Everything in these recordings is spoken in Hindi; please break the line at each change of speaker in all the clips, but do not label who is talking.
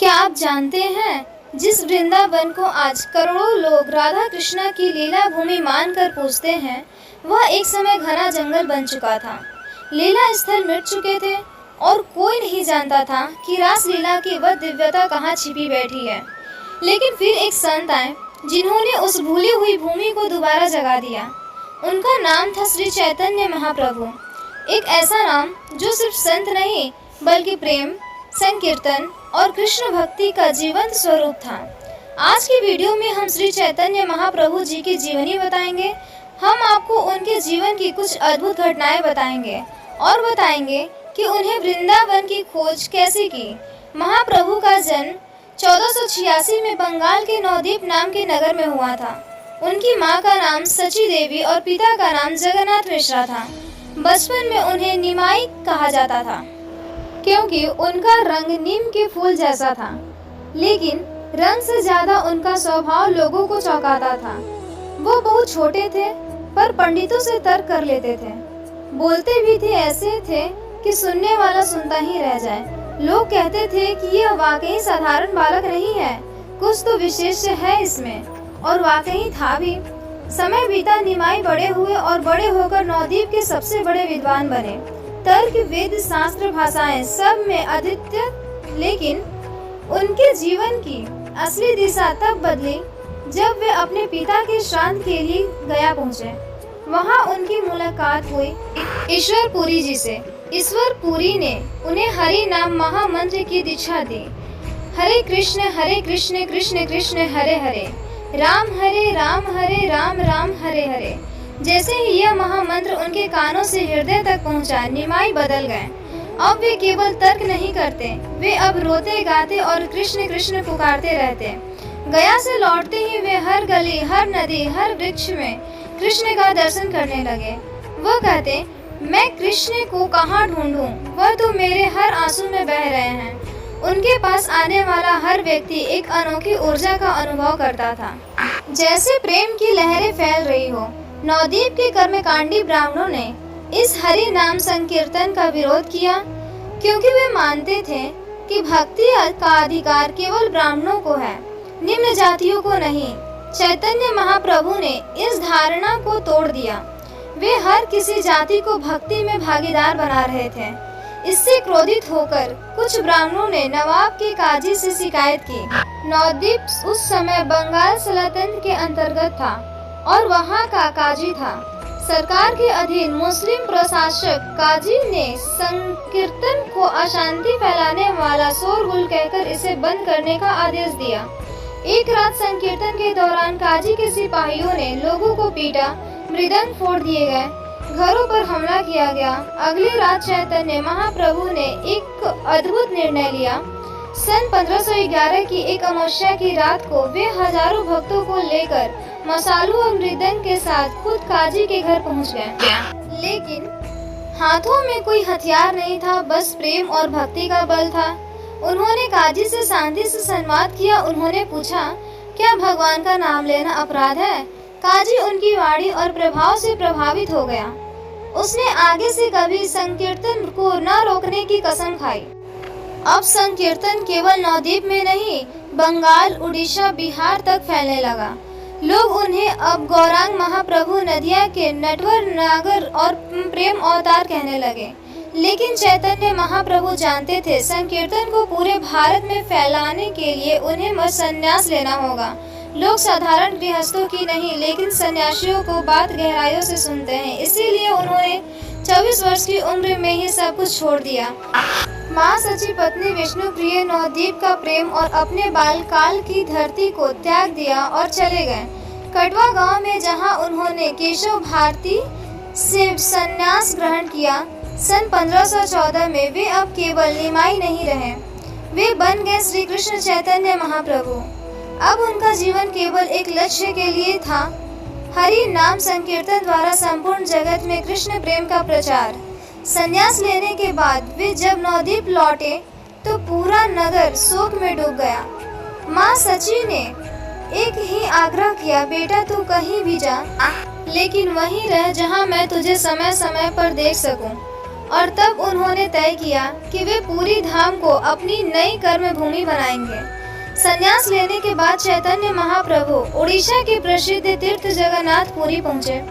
क्या आप जानते हैं, जिस वृंदावन को आज करोड़ों लोग राधा कृष्णा की लीला भूमि मानकर पूजते हैं, वह एक समय घना जंगल बन चुका था। लीला स्थल मिट चुके थे और कोई नहीं जानता था कि रास लीला की वह दिव्यता कहाँ छिपी बैठी है। लेकिन फिर एक संत आए जिन्होंने उस भूली हुई भूमि को दोबारा जगा दिया। उनका नाम था श्री चैतन्य महाप्रभु। एक ऐसा नाम जो सिर्फ संत नहीं बल्कि प्रेम, संकीर्तन और कृष्ण भक्ति का जीवंत स्वरूप था। आज की वीडियो में हम श्री चैतन्य महाप्रभु जी की जीवनी बताएंगे। हम आपको उनके जीवन की कुछ अद्भुत घटनाएं बताएंगे और बताएंगे कि उन्हें वृंदावन की खोज कैसे की। महाप्रभु का जन्म 1486 में बंगाल के नवद्वीप नाम के नगर में हुआ था। उनकी माँ का नाम सची देवी और पिता का नाम जगन्नाथ मिश्रा था। बचपन में उन्हें निमाई कहा जाता था क्योंकि उनका रंग नीम के फूल जैसा था, लेकिन रंग से ज्यादा उनका स्वभाव लोगों को चौंकाता था। वो बहुत छोटे थे पर पंडितों से तर्क कर लेते थे। बोलते भी थे ऐसे थे कि सुनने वाला सुनता ही रह जाए। लोग कहते थे कि यह वाकई साधारण बालक नहीं है, कुछ तो विशेष है इसमें, और वाकई था भी। समय बीता, निमाई बड़े हुए और बड़े होकर नवद्वीप के सबसे बड़े विद्वान बने। तर्क, वेद, शास्त्र, भाषाएं सब में अद्वितीय। लेकिन उनके जीवन की असली दिशा तब बदली जब वे अपने पिता के श्राद्ध के लिए गया पहुंचे। वहां उनकी मुलाकात हुई ईश्वर पुरी जी से। ईश्वर पुरी ने उन्हें हरि नाम महामंत्र की दीक्षा दी। हरे कृष्ण कृष्ण कृष्ण हरे हरे, राम हरे राम हरे हरे। जैसे ही यह महामंत्र उनके कानों से हृदय तक पहुंचा, निमाई बदल गए। अब वे केवल तर्क नहीं करते, वे अब रोते गाते और कृष्ण कृष्ण पुकारते रहते। गया से लौटते ही वे हर गली, हर नदी, हर वृक्ष में कृष्ण का दर्शन करने लगे। वह कहते, मैं कृष्ण को कहाँ ढूंढूं? वह तो मेरे हर आंसू में बह रहे हैं। उनके पास आने वाला हर व्यक्ति एक अनोखी ऊर्जा का अनुभव करता था, जैसे प्रेम की लहरें फैल रही हो। नवद्वीप के कर्मकांडी ब्राह्मणों ने इस हरि नाम संकीर्तन का विरोध किया, क्योंकि वे मानते थे कि भक्ति का अधिकार केवल ब्राह्मणों को है, निम्न जातियों को नहीं। चैतन्य महाप्रभु ने इस धारणा को तोड़ दिया। वे हर किसी जाति को भक्ति में भागीदार बना रहे थे। इससे क्रोधित होकर कुछ ब्राह्मणों ने नवाब के काजी से शिकायत की। नवद्वीप उस समय बंगाल सल्तनत के अंतर्गत था और वहाँ का काजी था। सरकार के अधीन मुस्लिम प्रशासक काजी ने संकीर्तन को अशांति फैलाने वाला शोरगुल कहकर इसे बंद करने का आदेश दिया। एक रात संकीर्तन के दौरान काजी के सिपाहियों ने लोगों को पीटा, मृदंग फोड़ दिए गए, घरों पर हमला किया गया। अगली रात चैतन्य महाप्रभु ने एक अद्भुत निर्णय लिया। सन 1511 की एक अमावस्या की रात को वे हजारों भक्तों को लेकर मसालों और मृदंग के साथ खुद काजी के घर पहुंच गए। लेकिन हाथों में कोई हथियार नहीं था, बस प्रेम और भक्ति का बल था। उन्होंने काजी से शांति से संवाद किया। उन्होंने पूछा, क्या भगवान का नाम लेना अपराध है? काजी उनकी वाणी और प्रभाव से प्रभावित हो गया। उसने आगे से कभी संकीर्तन को न रोकने की कसम खाई। अब संकीर्तन केवल नवद्वीप में नहीं, बंगाल, उड़ीसा, बिहार तक फैलने लगा। लोग उन्हें अब गौरांग महाप्रभु, नदिया के नटवर, नागर और प्रेम अवतार कहने लगे। लेकिन चैतन्य महाप्रभु जानते थे, संकीर्तन को पूरे भारत में फैलाने के लिए उन्हें संन्यास लेना होगा। लोग साधारण गृहस्थों की नहीं, लेकिन सन्यासियों को बात गहराइयों से सुनते हैं। इसीलिए उन्होंने 24 वर्ष की उम्र में ही सब कुछ छोड़ दिया। माँ सची पत्नी विष्णु प्रिय नवद्वीप का प्रेम और अपने बालकाल की धरती को त्याग दिया और चले गए कटवा गांव में, जहां उन्होंने केशव भारती से संन्यास ग्रहण किया। सन 1514 में वे अब केवल निमाई नहीं रहे, वे बन गए श्री कृष्ण चैतन्य महाप्रभु। अब उनका जीवन केवल एक लक्ष्य के लिए था, हरि नाम संकीर्तन द्वारा संपूर्ण जगत में कृष्ण प्रेम का प्रचार। संन्यास लेने के बाद वे जब नवद्वीप लौटे तो पूरा नगर शोक में डूब गया। माँ सची ने एक ही आग्रह किया, बेटा तू कहीं भी जा, लेकिन वहीं रह जहाँ मैं तुझे समय समय पर देख सकूं और तब उन्होंने तय किया कि वे पूरी धाम को अपनी नई कर्म भूमि बनाएंगे। संन्यास लेने के बाद चैतन्य महाप्रभु उड़ीसा के प्रसिद्ध तीर्थ जगन्नाथपुरी पहुँचे।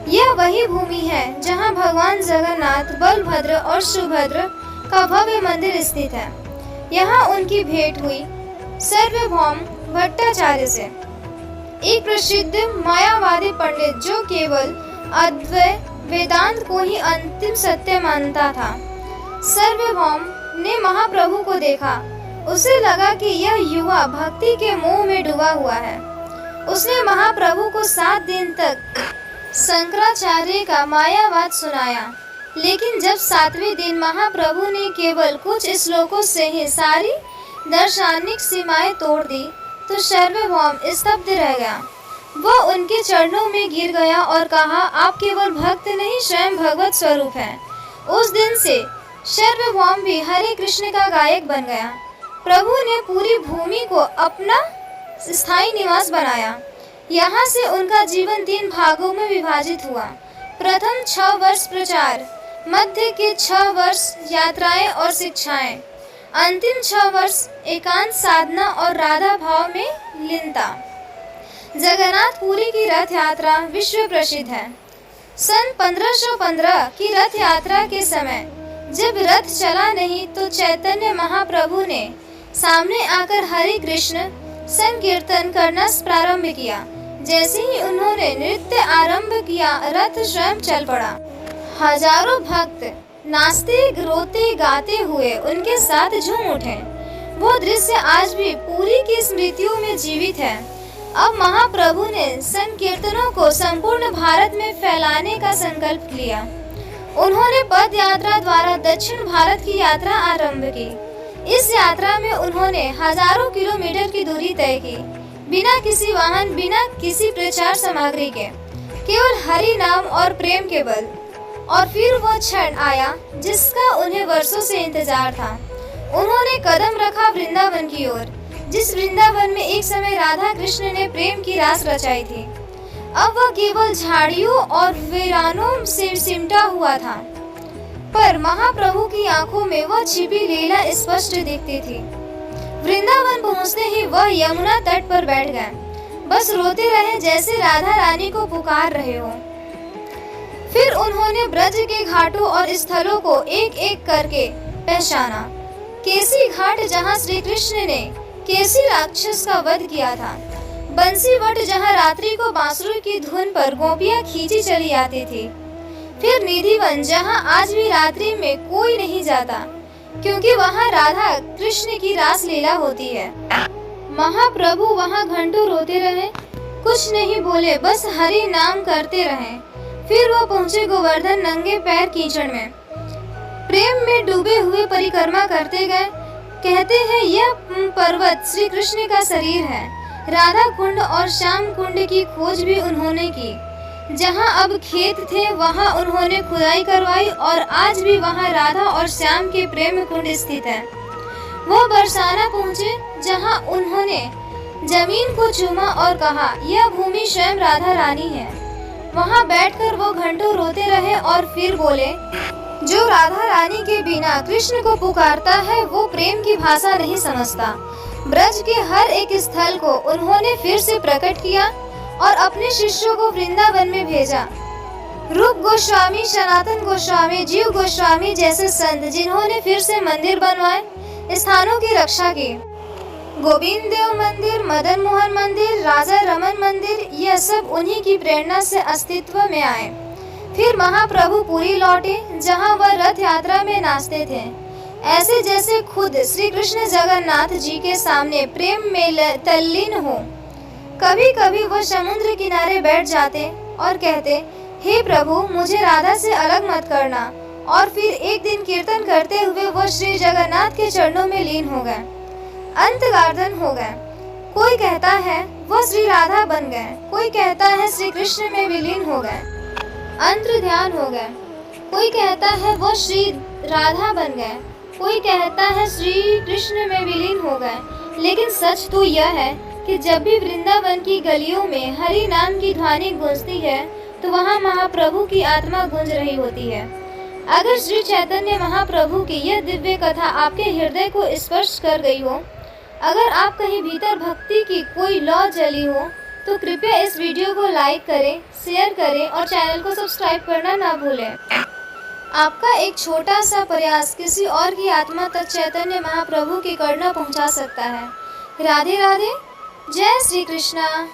यह वही भूमि है जहाँ भगवान जगन्नाथ, बलभद्र और सुभद्र का भव्य मंदिर स्थित है। यहाँ उनकी भेंट हुई सार्वभौम भट्टाचार्य से, एक प्रसिद्ध मायावादी पंडित जो केवल अद्वैत वेदांत को ही अंतिम सत्य मानता था। सार्वभौम ने महाप्रभु को देखा। उसे लगा कि यह युवा भक्ति के मोह में डूबा हुआ है। उसने महाप्रभु को 7 दिन तक शंकराचार्य का मायावाद सुनाया, लेकिन जब 7वें दिन महाप्रभु ने केवल कुछ श्लोकों से ही सारी दार्शनिक सीमाएं तोड़ दी तो सार्वभौम स्तब्ध रह गया। वह उनके चरणों में गिर गया और कहा, आप केवल भक्त नहीं, स्वयं भगवत स्वरूप हैं। उस दिन से सार्वभौम भी हरे कृष्ण का गायक बन गया। प्रभु ने पूरी भूमि को अपना स्थायी निवास बनाया। यहाँ से उनका जीवन 3 भागों में विभाजित हुआ। प्रथम 6 वर्ष प्रचार, मध्य के 6 वर्ष यात्राएं और शिक्षाएं, अंतिम 6 वर्ष एकांत साधना और राधा भाव में लीनता। जगन्नाथपुरी की रथ यात्रा विश्व प्रसिद्ध है। सन 1515 की रथ यात्रा के समय जब रथ चला नहीं तो चैतन्य महाप्रभु ने सामने आकर हरे कृष्ण संकीर्तन करना प्रारंभ किया। जैसे ही उन्होंने नृत्य आरंभ किया, रथ स्वयं चल पड़ा। हजारों भक्त नाचते रोते गाते हुए उनके साथ झूम उठे। वो दृश्य आज भी पूरी की स्मृतियों में जीवित है। अब महाप्रभु ने संकीर्तनों को संपूर्ण भारत में फैलाने का संकल्प लिया। उन्होंने पद यात्रा द्वारा दक्षिण भारत की यात्रा आरंभ की। इस यात्रा में उन्होंने हजारों किलोमीटर की दूरी तय की, बिना किसी वाहन, बिना किसी प्रचार सामग्री के, केवल हरि नाम और प्रेम के बल। और फिर वह क्षण आया जिसका उन्हें वर्षों से इंतजार था। उन्होंने कदम रखा वृंदावन की ओर, जिस वृंदावन में एक समय राधा कृष्ण ने प्रेम की रास रचाई थी। अब वह केवल झाड़ियों और वीरानों से सिमटा हुआ था, पर महाप्रभु की आंखों में वह छिपी लीला स्पष्ट दिखती थी। वृंदावन पहुंचते ही वह यमुना तट पर बैठ गए। बस रोते रहे जैसे राधा रानी को पुकार रहे हो। फिर उन्होंने ब्रज के घाटों और स्थलों को एक एक करके पहचाना। केसी घाट जहाँ श्री कृष्ण ने केसी राक्षस का वध किया था, बंसी वट जहाँ रात्रि को बांसुरी की धुन पर गोपियां खींची चली आती थी, फिर निधिवन जहाँ आज भी रात्रि में कोई नहीं जाता क्योंकि वहाँ राधा कृष्ण की रास लीला होती है। महाप्रभु वहाँ घंटों रोते रहे, कुछ नहीं बोले, बस हरि नाम करते रहे। फिर वो पहुँचे गोवर्धन नंगे पैर कीचड़ में, प्रेम में डूबे हुए परिक्रमा करते गए। कहते हैं यह पर्वत श्री कृष्ण का शरीर है। राधा कुंड और श्याम कुंड की खोज भी उन्होंने की। जहाँ अब खेत थे वहाँ उन्होंने खुदाई करवाई और आज भी वहाँ राधा और श्याम के प्रेम कुंड स्थित है। वह बरसाना पहुँचे जहाँ उन्होंने जमीन को चूमा और कहा यह भूमि स्वयं राधा रानी है। वहाँ बैठकर वो घंटों रोते रहे और फिर बोले, जो राधा रानी के बिना कृष्ण को पुकारता है वो प्रेम की भाषा नहीं समझता। ब्रज के हर एक स्थल को उन्होंने फिर से प्रकट किया और अपने शिष्यों को वृंदावन में भेजा। रूप गोस्वामी, सनातन गोस्वामी, जीव गोस्वामी जैसे संत जिन्होंने फिर से मंदिर बनवाए, स्थानों की रक्षा की। गोविंद देव मंदिर, मदन मोहन मंदिर, राजा रमन मंदिर, यह सब उन्हीं की प्रेरणा से अस्तित्व में आए। फिर महाप्रभु पुरी लौटे जहाँ वह रथ यात्रा में नाचते थे, ऐसे जैसे खुद श्री कृष्ण जगन्नाथ जी के सामने प्रेम में तल्लीन हो। कभी कभी वह समुद्र किनारे बैठ जाते और कहते, हे प्रभु मुझे राधा से अलग मत करना। और फिर एक दिन कीर्तन करते हुए वह श्री जगन्नाथ के चरणों में लीन हो गए, अंतर्धान हो गए। कोई कहता है वह श्री राधा बन गए, कोई कहता है श्री कृष्ण में विलीन हो गए, अंतर्ध्यान हो गए। कोई कहता है वो श्री राधा बन गए, कोई कहता है श्री कृष्ण में विलीन हो गए। लेकिन सच तो यह है कि जब भी वृंदावन की गलियों में हरि नाम की ध्वनि गूंजती है तो वहाँ महाप्रभु की आत्मा गूंज रही होती है। अगर श्री चैतन्य महाप्रभु की यह दिव्य कथा आपके हृदय को स्पर्श कर गई हो, अगर आप कहीं भीतर भक्ति की कोई लौ जली हो, तो कृपया इस वीडियो को लाइक करें, शेयर करें और चैनल को सब्सक्राइब करना ना भूलें। आपका एक छोटा सा प्रयास किसी और की आत्मा तक चैतन्य महाप्रभु की करुणा पहुंचा सकता है। राधे राधे, जय श्री कृष्णा।